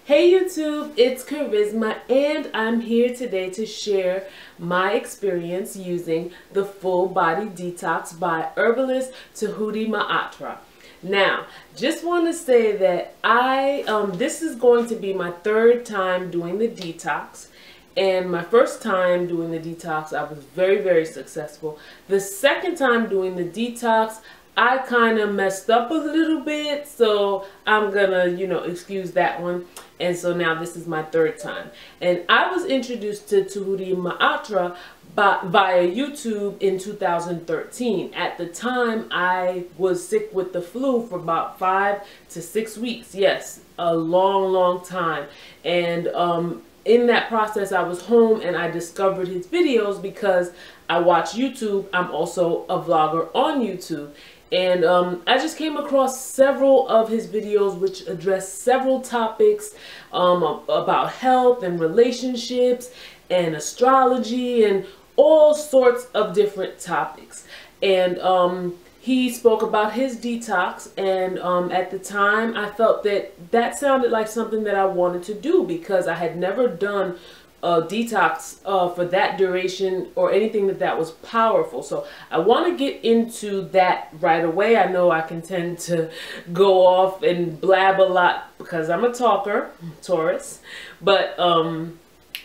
Hey YouTube, it's Kharyzma and I'm here today to share my experience using the Full Body Detox by herbalist Djehuty Ma'atra. Now, just want to say that this is going to be my third time doing the detox. And my first time doing the detox, I was very successful. The second time doing the detox, I kind of messed up a little bit, so I'm gonna, excuse that one. And so now this is my third time. And I was introduced to Djehuty Ma'atra via YouTube in 2013. At the time, I was sick with the flu for about 5 to 6 weeks. Yes, a long time. And in that process, I was home and I discovered his videos because I watch YouTube. I'm also a vlogger on YouTube. And I just came across several of his videos which address several topics about health and relationships and astrology and all sorts of different topics. And he spoke about his detox, and at the time I felt that sounded like something that I wanted to do because I had never done a detox for that duration or anything that was powerful. So I want to get into that right away. I know I can tend to go off and blab a lot because I'm a talker, Taurus, but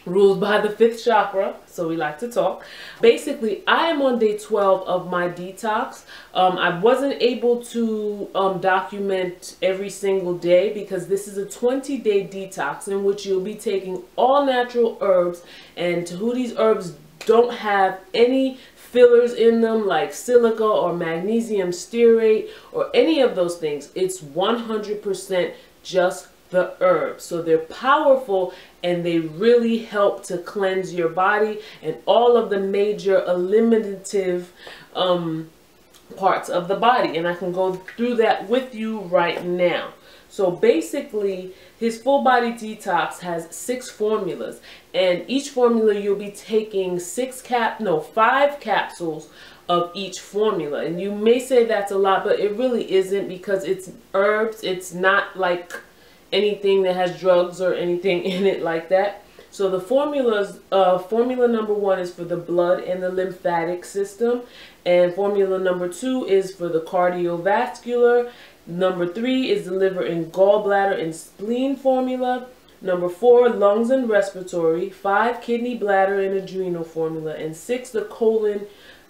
ruled by the 5th chakra, so we like to talk. Basically, I am on day 12 of my detox. I wasn't able to document every single day because this is a 20-day detox in which you'll be taking all natural herbs, and Djehuty's herbs don't have any fillers in them like silica or magnesium stearate or any of those things. It's 100% just the herbs. So they're powerful and they really help to cleanse your body and all of the major eliminative parts of the body. And I can go through that with you right now. So basically, his full body detox has 6 formulas, and each formula you'll be taking 5 capsules of each formula. And you may say that's a lot, but it really isn't because it's herbs. It's not like anything that has drugs or anything in it like that. So the formulas, formula number 1 is for the blood and the lymphatic system, and formula number 2 is for the cardiovascular. Number 3 is the liver and gallbladder and spleen formula. Number 4, lungs and respiratory. 5, kidney, bladder and adrenal formula, and 6, the colon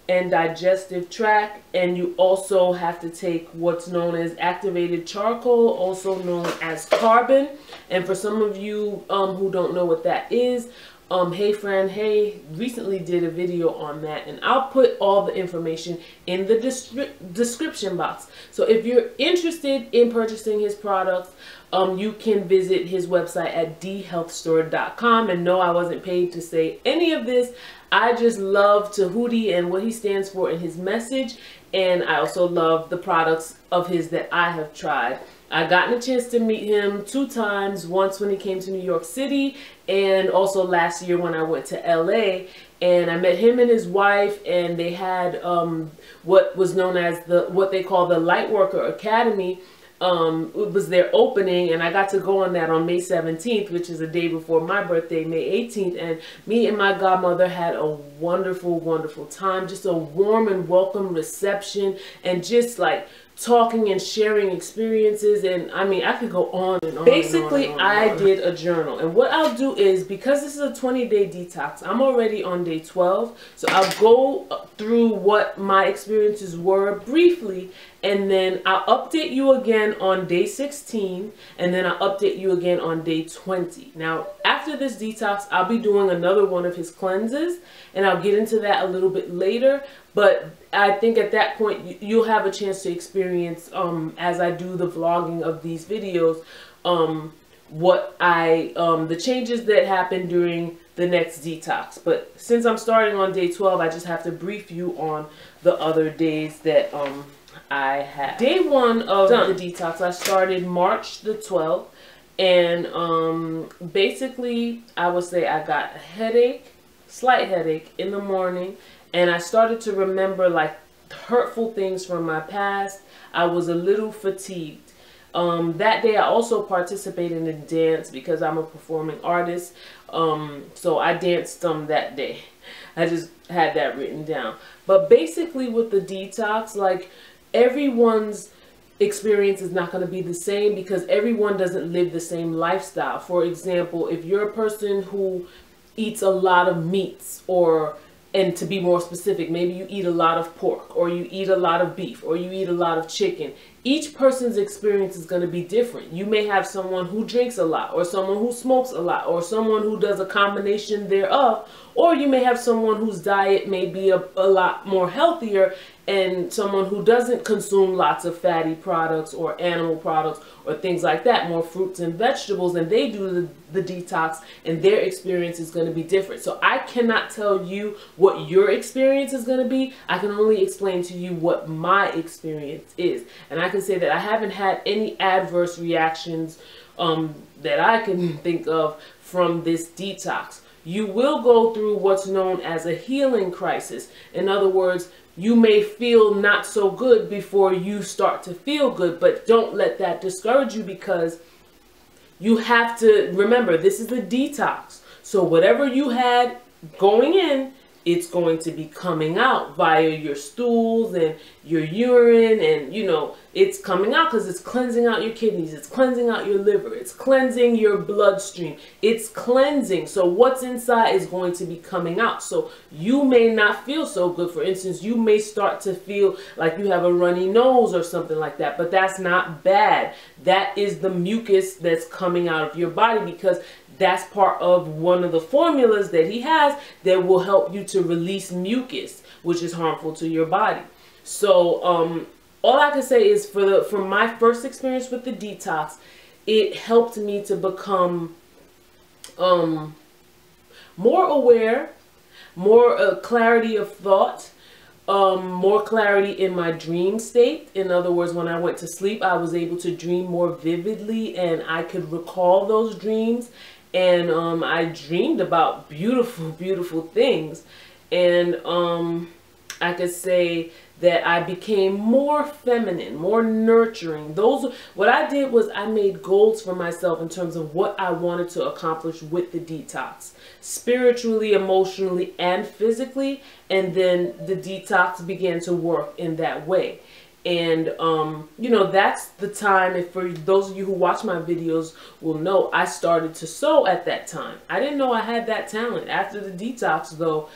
and digestive tract. And you also have to take what's known as activated charcoal, also known as carbon. And for some of you who don't know what that is, Hey Friend Hey recently did a video on that, and I'll put all the information in the description box. So if you're interested in purchasing his products, you can visit his website at Dhealthstore.com. And no, I wasn't paid to say any of this. I just love Djehuty and what he stands for and his message, and I also love the products of his that I have tried. I gotten a chance to meet him 2 times, once when he came to New York City and also last year when I went to LA, and I met him and his wife, and they had what was known as what they call the Lightworker Academy. It was their opening, and I got to go on that on May 17th, which is a day before my birthday, May 18th, and me and my godmother had a wonderful time. Just a warm and welcome reception, and just like talking and sharing experiences. And I mean, I could go on and on. Basically, I did a journal, and what I'll do is, because this is a 20-day detox, I'm already on day 12, so I'll go through what my experiences were briefly, and then I'll update you again on day 16, and then I'll update you again on day 20. Now, after this detox, I'll be doing another one of his cleanses, and I'll get into that a little bit later. But I think at that point, you'll have a chance to experience, as I do the vlogging of these videos, the changes that happen during the next detox. But since I'm starting on day 12, I just have to brief you on the other days that I had. Day 1 of the detox, I started March the 12th, and basically I would say I got a slight headache in the morning, and I started to remember like hurtful things from my past. I was a little fatigued. That day I also participated in dance because I'm a performing artist. So I danced that day. I just had that written down. But basically with the detox, like, everyone's experience is not going to be the same because everyone doesn't live the same lifestyle. For example, if you're a person who eats a lot of meats, and to be more specific, maybe you eat a lot of pork, or you eat a lot of beef, or you eat a lot of chicken. Each person's experience is going to be different. You may have someone who drinks a lot, or someone who smokes a lot, or someone who does a combination thereof, or you may have someone whose diet may be a lot more healthier, and someone who doesn't consume lots of fatty products or animal products or things like that, more fruits and vegetables, and they do the detox, and their experience is going to be different. So I cannot tell you what your experience is going to be. I can only explain to you what my experience is. And I can say that I haven't had any adverse reactions that I can think of from this detox. You will go through what's known as a healing crisis. In other words, you may feel not so good before you start to feel good, but don't let that discourage you, because you have to remember, this is a detox. So whatever you had going in, it's going to be coming out via your stools and your urine, and it's coming out because it's cleansing out your kidneys, it's cleansing out your liver, it's cleansing your bloodstream, it's cleansing. So what's inside is going to be coming out. So you may not feel so good. For instance, you may start to feel like you have a runny nose or something like that, but that's not bad. That is the mucus that's coming out of your body, because that's part of one of the formulas that he has that will help you to release mucus, which is harmful to your body. So all I can say is from my first experience with the detox, it helped me to become more aware, more clarity of thought, more clarity in my dream state. In other words, when I went to sleep, I was able to dream more vividly, and I could recall those dreams. And I dreamed about beautiful, beautiful things. And I could say that I became more feminine, more nurturing. What I did was I made goals for myself in terms of what I wanted to accomplish with the detox, spiritually, emotionally, and physically. And then the detox began to work in that way. And that's the time, if for those of you who watch my videos will know, I started to sew at that time. I didn't know I had that talent. After the detox, though,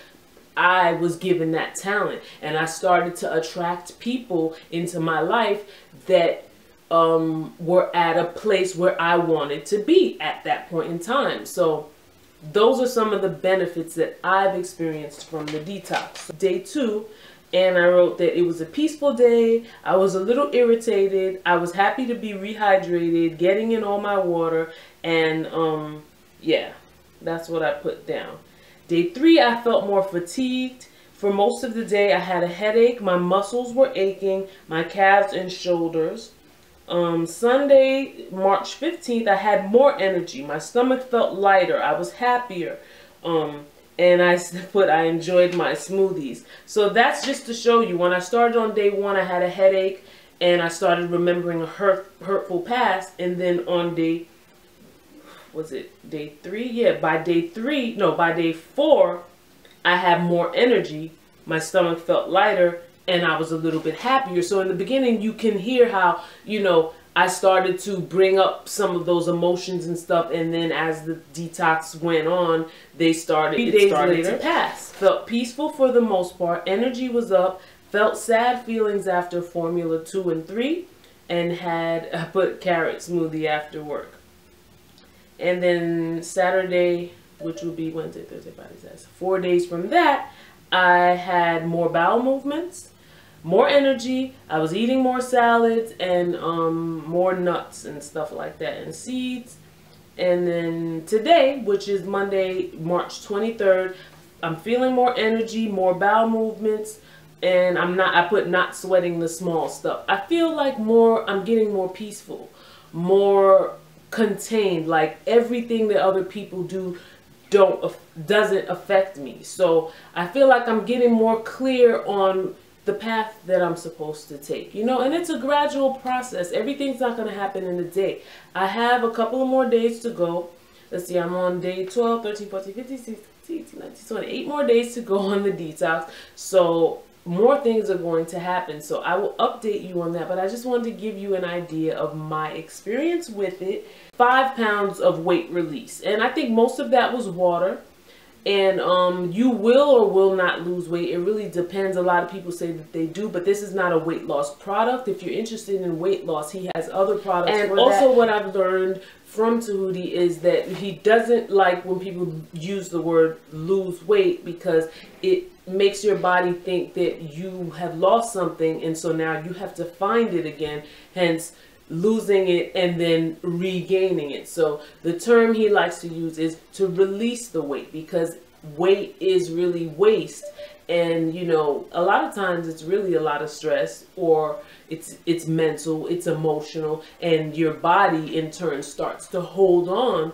I was given that talent, and I started to attract people into my life that were at a place where I wanted to be at that point in time. So those are some of the benefits that I've experienced from the detox. Day 2. And I wrote that it was a peaceful day. I was a little irritated. I was happy to be rehydrated, getting in all my water. And yeah, that's what I put down. Day 3, I felt more fatigued. For most of the day, I had a headache. My muscles were aching, my calves and shoulders. Sunday, March 15th, I had more energy. My stomach felt lighter. I was happier. And I put, I enjoyed my smoothies. So that's just to show you, when I started on day 1, I had a headache, and I started remembering a hurtful past. And then on day, was it day 3? Yeah, by day 4, I had more energy. My stomach felt lighter, and I was a little bit happier. So in the beginning, you can hear how, I started to bring up some of those emotions and stuff, and then as the detox went on, it started to pass. Felt peaceful for the most part. Energy was up. Felt sad feelings after Formula 2 and 3, and I put carrot smoothie after work. And then Saturday, which would be Wednesday, Thursday, Friday, Saturday, 4 days from that, I had more bowel movements, more energy. I was eating more salads and more nuts and stuff like that, and seeds. And then today, which is Monday, March 23rd, I'm feeling more energy, more bowel movements, and I put not sweating the small stuff. I feel like I'm getting more peaceful, more contained, like everything that other people do doesn't affect me. So I feel like I'm getting more clear on the path that I'm supposed to take, you know, and it's a gradual process. Everything's not going to happen in a day. I have a couple of more days to go. Let's see, I'm on day 12, 13, 14, 15, 16, 17, 19, 20, 8 more days to go on the detox. So more things are going to happen. So I will update you on that, but I just wanted to give you an idea of my experience with it. 5 pounds of weight release. And I think most of that was water. And you will or will not lose weight. It really depends. A lot of people say that they do, but this is not a weight loss product. If you're interested in weight loss, he has other products. And also what I've learned from Djehuty is that he doesn't like when people use the word lose weight, because it makes your body think that you have lost something, and so now you have to find it again, hence losing it and then regaining it. So the term he likes to use is to release the weight, because weight is really waste. And you know, a lot of times it's really a lot of stress, or it's mental, it's emotional, and your body in turn starts to hold on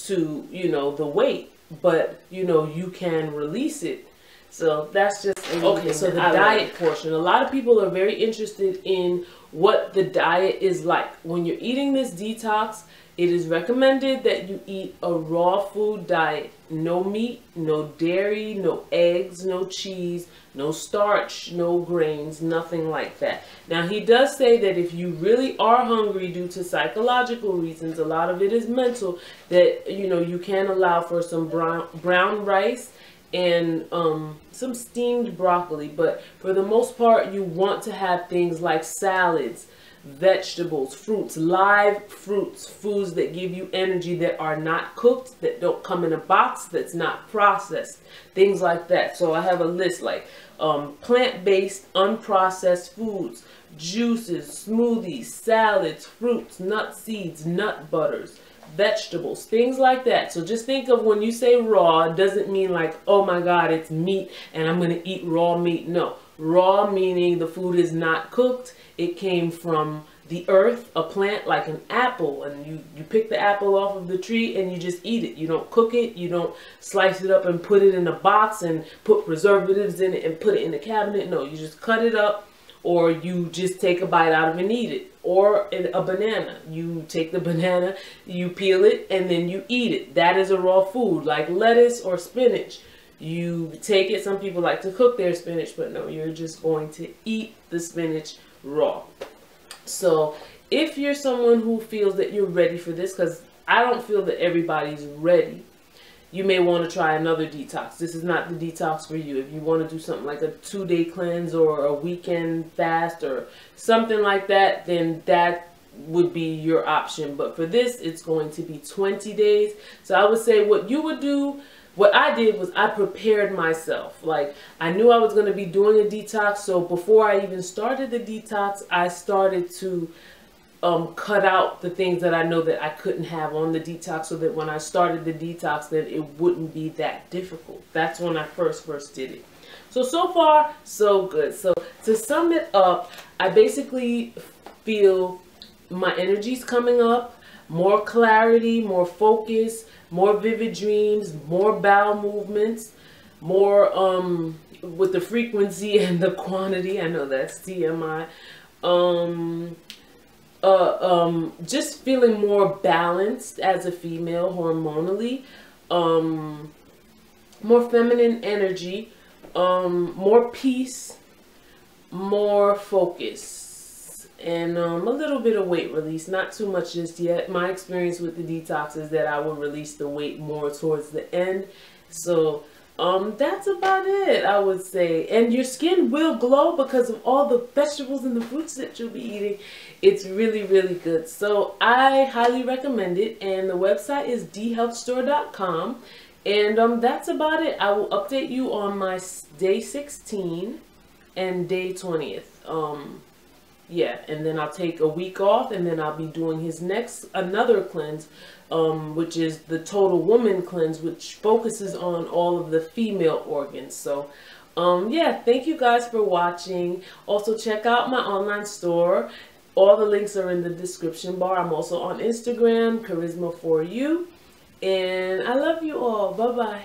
to, you know, the weight, but you know, you can release it. So that's just okay. So the diet portion, a lot of people are very interested in what the diet is like. When you're eating this detox, it is recommended that you eat a raw food diet. No meat, no dairy, no eggs, no cheese, no starch, no grains, nothing like that. Now he does say that if you really are hungry due to psychological reasons, a lot of it is mental, that you know, you can allow for some brown rice and some steamed broccoli, but for the most part you want to have things like salads, vegetables, fruits, live fruits, foods that give you energy, that are not cooked, that don't come in a box, that's not processed, things like that. So I have a list like plant-based unprocessed foods, juices, smoothies, salads, fruits, nut seeds, nut butters, vegetables, things like that. So just think of, when you say raw, it doesn't mean like, oh my God, it's meat and I'm going to eat raw meat. No, raw meaning the food is not cooked. It came from the earth, a plant like an apple, and you pick the apple off of the tree and you just eat it. You don't cook it. You don't slice it up and put it in a box and put preservatives in it and put it in the cabinet. No, you just cut it up, or you just take a bite out of it and eat it. Or a banana, you take the banana, you peel it, and then you eat it. That is a raw food. Like lettuce or spinach, you take it. Some people like to cook their spinach, but no, you're just going to eat the spinach raw. So if you're someone who feels that you're ready for this, because I don't feel that everybody's ready, you may want to try another detox. This is not the detox for you. If you want to do something like a 2-day cleanse or a weekend fast or something like that, then that would be your option. But for this, it's going to be 20 days. So I would say what you would do, what I did was I prepared myself. Like, I knew I was going to be doing a detox. So before I even started the detox, I started to cut out the things that I know that I couldn't have on the detox, so that when I started the detox, then it wouldn't be that difficult. That's when I first did it. So far, so good. So to sum it up, I basically feel my energy's coming up, more clarity, more focus, more vivid dreams, more bowel movements, more with the frequency and the quantity. I know that's TMI. Just feeling more balanced as a female hormonally, more feminine energy, more peace, more focus, and a little bit of weight release. Not too much just yet. My experience with the detox is that I will release the weight more towards the end. So that's about it, I would say. And your skin will glow because of all the vegetables and the fruits that you'll be eating. It's really, really good. So I highly recommend it. And the website is Dhealthstore.com. And that's about it. I will update you on my day 16 and day 20th. Yeah, and then I'll take a week off, and then I'll be doing another cleanse, which is the Total Woman Cleanse, which focuses on all of the female organs. So, yeah, thank you guys for watching. Also, check out my online store. All the links are in the description bar. I'm also on Instagram, Kharyzma for you. And I love you all. Bye-bye.